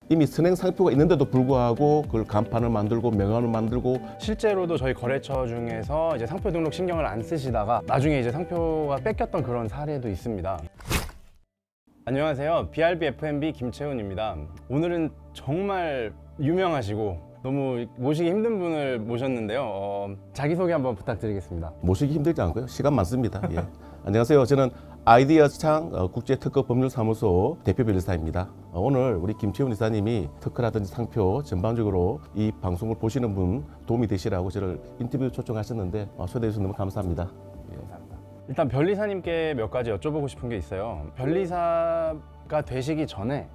이미 선행 상표가 있는데도 불구하고 그걸 간판을 만들고 명함을 만들고 실제로도 저희 거래처 중에서 이제 상표 등록 신경을 안 쓰시다가 나중에 이제 상표가 뺏겼던 그런 사례도 있습니다. 안녕하세요. BRB F&B 김채훈입니다. 오늘은 정말 유명하시고 너무 모시기 힘든 분을 모셨는데요. 자기소개 한번 부탁드리겠습니다. 모시기 힘들지 않고요. 시간 많습니다. 예. 안녕하세요. 저는 아이디어창 국제특허법률사무소 대표 변리사입니다. 오늘 우리 김채훈 이사님이 특허라든지 상표 전반적으로 이 방송을 보시는 분 도움이 되시라고 저를 인터뷰 초청하셨는데 초대해 주셔서 너무 감사합니다. 일단 변리사님께 몇 가지 여쭤보고 싶은 게 있어요. 변리사가 되시기 전에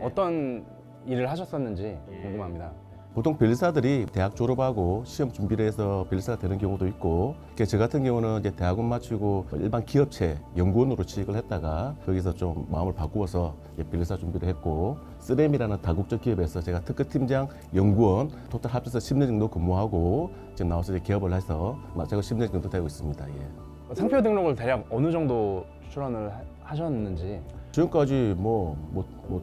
어떤 일을 하셨었는지 궁금합니다. 보통 변리사들이 대학 졸업하고 시험 준비를 해서 변리사가 되는 경우도 있고, 저 같은 경우는 이제 대학원 마치고 일반 기업체 연구원으로 취직을 했다가 거기서 좀 마음을 바꾸어서 변리사 준비를 했고, 쓰렘이라는 다국적 기업에서 제가 특허팀장, 연구원 토탈 합쳐서 10년 정도 근무하고 지금 나와서 이제 개업을 해서 제가 10년 정도 되고 있습니다. 예. 상표 등록을 대략 어느 정도 출원을 하셨는지. 지금까지 뭐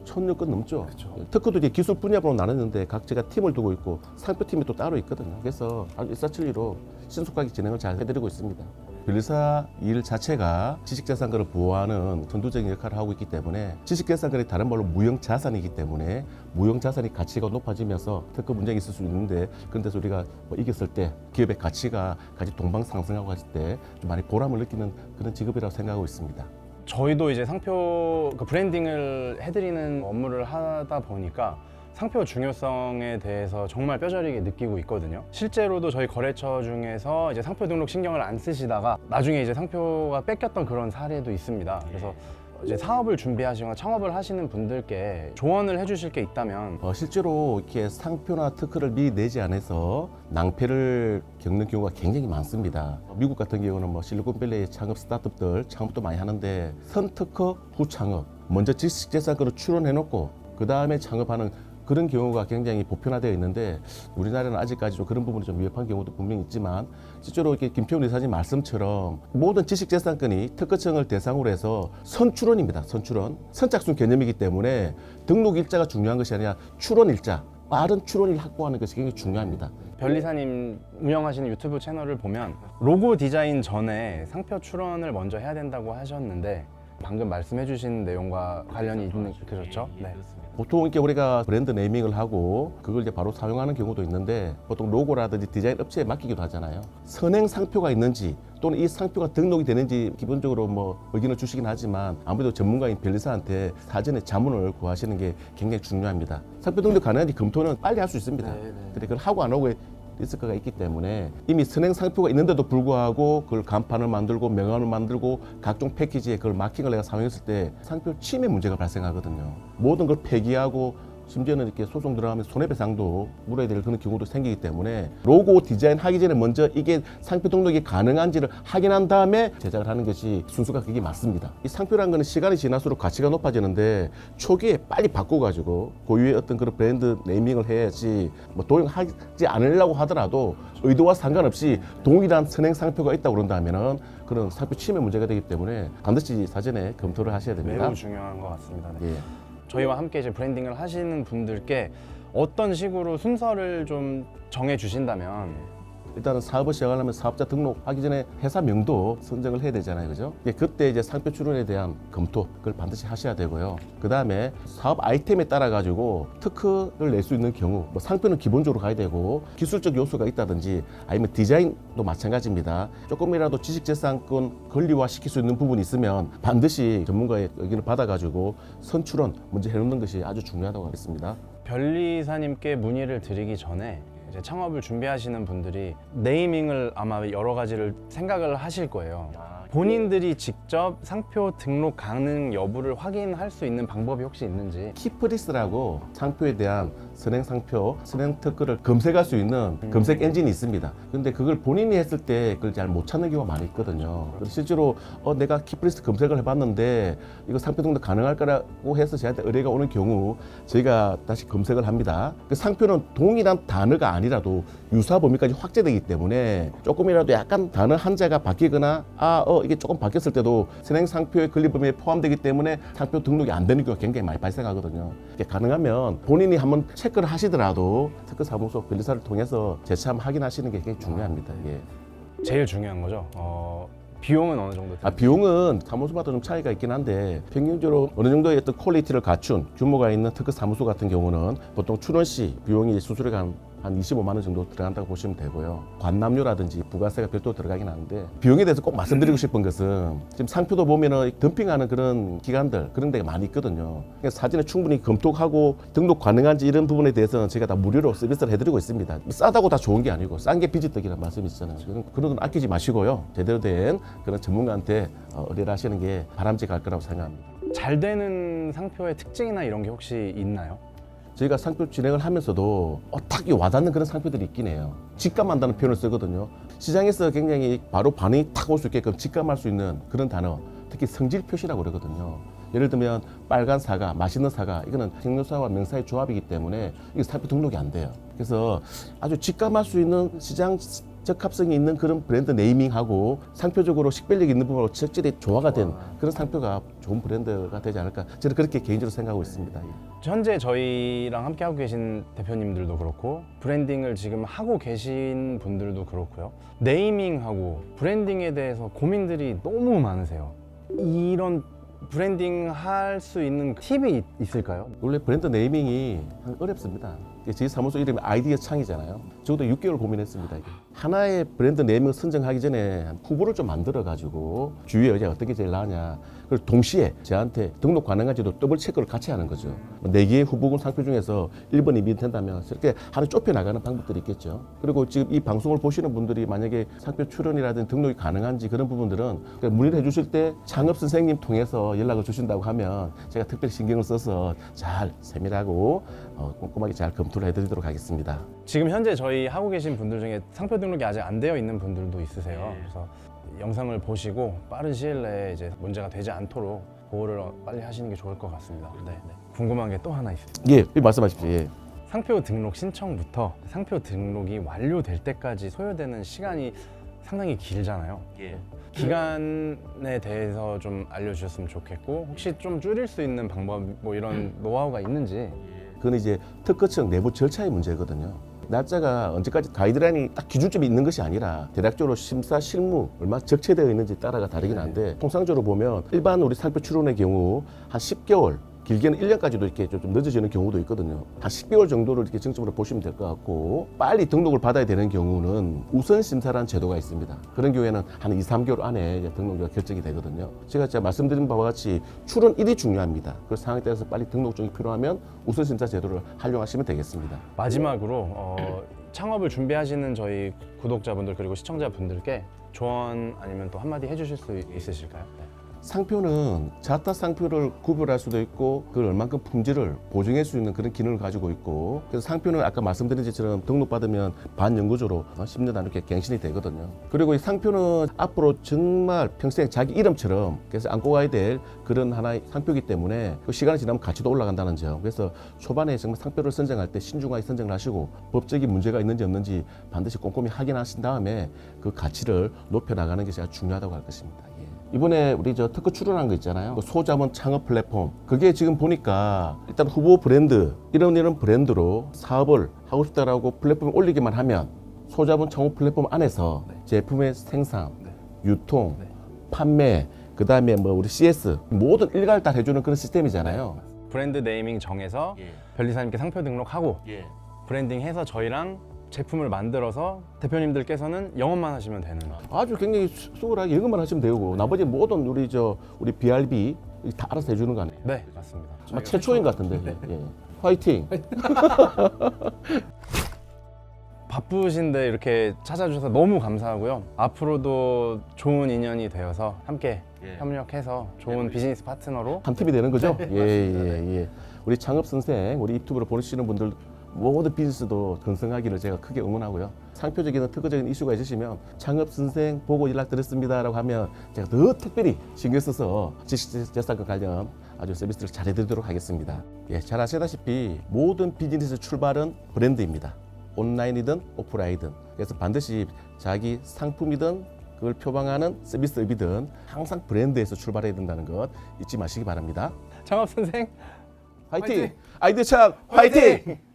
1000여 건 넘죠. 그쵸. 특허도 이제 기술 분야별로 나눴는데 각자가 팀을 두고 있고 상표팀이 또 따로 있거든요. 그래서 아주 일사천리로 신속하게 진행을 잘 해드리고 있습니다. 변리사 일 자체가 지식재산권을 보호하는 선두적인 역할을 하고 있기 때문에 지식재산권이 다른 말로 무형자산이기 때문에 무형자산이 가치가 높아지면서 특허 분쟁이 있을 수 있는데, 그런 데서 우리가 이겼을 때 기업의 가치가 같이 동방 상승하고 했을 때 좀 많이 보람을 느끼는 그런 직업이라고 생각하고 있습니다. 저희도 이제 상표 브랜딩을 해드리는 업무를 하다 보니까 상표 중요성에 대해서 정말 뼈저리게 느끼고 있거든요. 실제로도 저희 거래처 중에서 이제 상표 등록 신경을 안 쓰시다가 나중에 이제 상표가 뺏겼던 그런 사례도 있습니다. 그래서 이제 사업을 준비하시거나 창업을 하시는 분들께 조언을 해주실 게 있다면. 실제로 이렇게 상표나 특허를 미리 내지 않아서 낭패를 겪는 경우가 굉장히 많습니다. 미국 같은 경우는 실리콘밸리의 창업 스타트업들 창업도 많이 하는데 선특허 후 창업, 먼저 지식재산권을 출원해놓고 그 다음에 창업하는 그런 경우가 굉장히 보편화되어 있는데, 우리나라는 아직까지 좀 그런 부분이 좀 위협한 경우도 분명히 있지만, 실제로 이렇게 김태훈 이사님 말씀처럼 모든 지식재산권이 특허청을 대상으로 해서 선출원입니다. 선출원. 선착순 개념이기 때문에 등록 일자가 중요한 것이 아니라 출원 일자, 빠른 출원을 확보하는 것이 굉장히 중요합니다. 변리사님 운영하시는 유튜브 채널을 보면 로고 디자인 전에 상표 출원을 먼저 해야 된다고 하셨는데, 방금 말씀해 주신 내용과 관련이 있는, 그렇죠? 네. 보통 이렇게 우리가 브랜드 네이밍을 하고 그걸 이제 바로 사용하는 경우도 있는데, 보통 로고라든지 디자인 업체에 맡기기도 하잖아요. 선행 상표가 있는지 또는 이 상표가 등록이 되는지 기본적으로 의견을 주시긴 하지만, 아무래도 전문가인 변리사한테 사전에 자문을 구하시는 게 굉장히 중요합니다. 상표 등록 가능한지 검토는 빨리 할 수 있습니다. 근데 그걸 하고 안 하고의 리스크가 있기 때문에 이미 선행 상표가 있는데도 불구하고 그걸 간판을 만들고 명함을 만들고 각종 패키지에 그걸 마킹을 내가 사용했을 때 상표 침해 문제가 발생하거든요. 모든 걸 폐기하고 심지어는 이렇게 소송 들어가면 손해배상도 물어야 될 그런 경우도 생기기 때문에 로고 디자인 하기 전에 먼저 이게 상표 등록이 가능한지를 확인한 다음에 제작을 하는 것이 순수가 그게 맞습니다. 이 상표라는 거는 시간이 지날수록 가치가 높아지는데 초기에 빨리 바꿔가지고 고유의 어떤 그런 브랜드 네이밍을 해야지, 도용하지 않으려고 하더라도 의도와 상관없이 동일한 선행 상표가 있다고 그런다면은 그런 상표 침해 문제가 되기 때문에 반드시 사전에 검토를 하셔야 됩니다. 매우 중요한 것 같습니다. 네. 예. 저희와 함께 이제 브랜딩을 하시는 분들께 어떤 식으로 순서를 좀 정해 주신다면. 일단은 사업을 시작하려면 사업자 등록하기 전에 회사명도 선정을 해야 되잖아요. 그죠? 그때 이제 상표 출원에 대한 검토, 그걸 반드시 하셔야 되고요. 그 다음에 사업 아이템에 따라 가지고 특허를 낼 수 있는 경우, 상표는 기본적으로 가야 되고, 기술적 요소가 있다든지 아니면 디자인도 마찬가지입니다. 조금이라도 지식재산권 권리화 시킬 수 있는 부분이 있으면 반드시 전문가의 의견을 받아가지고 선출원 먼저 해놓는 것이 아주 중요하다고 하겠습니다. 변리사님께 문의를 드리기 전에 이제 창업을 준비하시는 분들이 네이밍을 아마 여러 가지를 생각을 하실 거예요. 본인들이 직접 상표 등록 가능 여부를 확인할 수 있는 방법이 혹시 있는지. 키프리스라고 상표에 대한 선행 상표, 선행 특허를 검색할 수 있는 검색 엔진이 있습니다. 근데 그걸 본인이 했을 때 그걸 잘 못 찾는 경우가 많이 있거든요. 그래서 실제로 내가 키프리스 검색을 해봤는데 이거 상표 등록 가능할 거라고 해서 저한테 의뢰가 오는 경우 저희가 다시 검색을 합니다. 그 상표는 동일한 단어가 아니라도 유사 범위까지 확대되기 때문에 조금이라도 약간 단어 한자가 바뀌거나 나서 이게 조금 바뀌었을 때도 선행 상표의 권리 범위에 포함되기 때문에 상표 등록이 안 되는 경우가 굉장히 많이 발생하거든요. 이게 가능하면 본인이 한번 체크를 하시더라도 특허사무소 변리사를 통해서 재차 한번 확인하시는 게 굉장히 중요합니다. 예. 제일 중요한 거죠. 비용은 어느 정도? 비용은 사무소마다 좀 차이가 있긴 한데 평균적으로 어느 정도의 어떤 퀄리티를 갖춘 규모가 있는 특허사무소 같은 경우는 보통 출원 시 비용이 수수료가 한 25만 원 정도 들어간다고 보시면 되고요. 관람료라든지 부가세가 별도로 들어가긴 하는데 비용에 대해서 꼭 말씀드리고 싶은 것은 지금 상표도 보면은 덤핑하는 그런 기관들 그런 데가 많이 있거든요. 그래서 사진을 충분히 검토하고 등록 가능한지 이런 부분에 대해서는 저희가 다 무료로 서비스를 해드리고 있습니다. 싸다고 다 좋은 게 아니고 싼 게 비지떡이라는 말씀이 있잖아요. 그런 건 아끼지 마시고요. 제대로 된 그런 전문가한테 의뢰를 하시는 게 바람직할 거라고 생각합니다. 잘 되는 상표의 특징이나 이런 게 혹시 있나요? 저희가 상표 진행을 하면서도 딱 와닿는 그런 상표들이 있긴 해요. 직감한다는 표현을 쓰거든요. 시장에서 굉장히 바로 반응이 탁 올 수 있게끔 직감할 수 있는 그런 단어, 특히 성질 표시라고 그러거든요. 예를 들면 빨간 사과, 맛있는 사과, 이거는 생료사와 명사의 조합이기 때문에 이게 상표 등록이 안 돼요. 그래서 아주 직감할 수 있는 시장 적합성이 있는 그런 브랜드 네이밍하고 상표적으로 식별력 있는 부분으로 적절히 조화가 된 그런 상표가 좋은 브랜드가 되지 않을까 저는 그렇게 개인적으로 생각하고 있습니다. 현재 저희랑 함께 하고 계신 대표님들도 그렇고 브랜딩을 지금 하고 계신 분들도 그렇고요. 네이밍하고 브랜딩에 대해서 고민들이 너무 많으세요. 이런 브랜딩 할 수 있는 팁이 있을까요? 원래 브랜드 네이밍이 어렵습니다. 저희 사무소 이름이 아이디어 창이잖아요. 적어도 6개월 고민했습니다. 이게. 하나의 브랜드 네이밍을 선정하기 전에 후보를 좀 만들어가지고 주위에 이제 어떤 게 제일 나으냐. 그리고 동시에 저한테 등록 가능한지도 더블 체크를 같이 하는 거죠. 4개의 후보군 상표 중에서 1번이 미된다면 이렇게 하나 좁혀나가는 방법들이 있겠죠. 그리고 지금 이 방송을 보시는 분들이 만약에 상표 출원이라든지 등록이 가능한지 그런 부분들은 문의를 해주실 때 창업 선생님 통해서 연락을 주신다고 하면 제가 특별히 신경을 써서 잘 세밀하고 꼼꼼하게 잘 검토를 해드리도록 하겠습니다. 지금 현재 저희 하고 계신 분들 중에 상표 등록이 아직 안 되어 있는 분들도 있으세요. 그래서 영상을 보시고 빠른 시일 내에 이제 문제가 되지 않도록 보호를 빨리 하시는 게 좋을 것 같습니다. 네. 궁금한 게 또 하나 있습니다. 예, 말씀하십시오. 예. 상표 등록 신청부터 상표 등록이 완료될 때까지 소요되는 시간이 상당히 길잖아요. 기간에 대해서 좀 알려주셨으면 좋겠고 혹시 좀 줄일 수 있는 방법 뭐 이런 노하우가 있는지. 그건 이제 특허청 내부 절차의 문제거든요. 날짜가 언제까지 가이드라인이 딱 기준점이 있는 것이 아니라 대략적으로 심사 실무 얼마나 적체되어 있는지 따라가 다르긴 한데 통상적으로 보면 일반 우리 상표 출원의 경우 한 10개월 길게는 1년까지도 이렇게 좀 늦어지는 경우도 있거든요. 한 10개월 정도를 이렇게 정점으로 보시면 될 것 같고 빨리 등록을 받아야 되는 경우는 우선 심사라는 제도가 있습니다. 그런 경우에는 한 2, 3개월 안에 이제 등록이 결정이 되거든요. 제가 말씀드린 바와 같이 출원일이 중요합니다. 그 상황에 따라서 빨리 등록증이 필요하면 우선 심사 제도를 활용하시면 되겠습니다. 마지막으로 창업을 준비하시는 저희 구독자분들 그리고 시청자분들께 조언 아니면 또 한마디 해주실 수 있으실까요? 네. 상표는 자타 상표를 구별할 수도 있고 그걸 얼만큼 품질을 보증할 수 있는 그런 기능을 가지고 있고 그래서 상표는 아까 말씀드린 것처럼 등록받으면 반영구적으로 10년 안에 이렇게 갱신이 되거든요. 그리고 이 상표는 앞으로 정말 평생 자기 이름처럼 그래서 안고 가야 될 그런 하나의 상표이기 때문에 그 시간이 지나면 가치도 올라간다는 점. 그래서 초반에 정말 상표를 선정할 때 신중하게 선정을 하시고 법적인 문제가 있는지 없는지 반드시 꼼꼼히 확인하신 다음에 그 가치를 높여나가는 것이 아주 중요하다고 할 것입니다. 이번에 우리 특허 출원한 거 있잖아요. 그 소자본 창업 플랫폼. 그게 지금 보니까 일단 후보 브랜드, 이런 브랜드로 사업을 하고 싶다라고 플랫폼에 올리기만 하면 소자본 창업 플랫폼 안에서 제품의 생산, 유통, 판매, 그 다음에 뭐 우리 CS 모든 일괄 다 해주는 그런 시스템이잖아요. 브랜드 네이밍 정해서 변리사님께 상표 등록하고 브랜딩해서 저희랑 제품을 만들어서 대표님들께서는 영업만 하시면 되는. 아주 굉장히 수월하게 영업만 하시면 되고 나머지 모든 우리 BRB 다 알아서 해주는 거 아니에요? 네, 맞습니다. 아마 최초인 것 같은데. 예. 화이팅! 바쁘신데 이렇게 찾아주셔서 너무 감사하고요. 앞으로도 좋은 인연이 되어서 함께 협력해서 좋은 비즈니스 파트너로 한 팀이 되는 거죠? 예. 우리 창업 선생, 우리 유튜브를 보시는 분들 모든 비즈니스도 건승하기를 제가 크게 응원하고요. 상표적인 특허적인 이슈가 있으시면 창업 선생 보고 연락드렸습니다라고 하면 제가 더 특별히 신경 써서 지식재산권 관련 아주 서비스를 잘 해드리도록 하겠습니다. 예, 잘 아시다시피 모든 비즈니스 출발은 브랜드입니다. 온라인이든 오프라인이든. 그래서 반드시 자기 상품이든 그걸 표방하는 서비스업이든 항상 브랜드에서 출발해야 된다는 것 잊지 마시기 바랍니다. 창업 선생 화이팅! 화이팅! 아이디어 창 화이팅!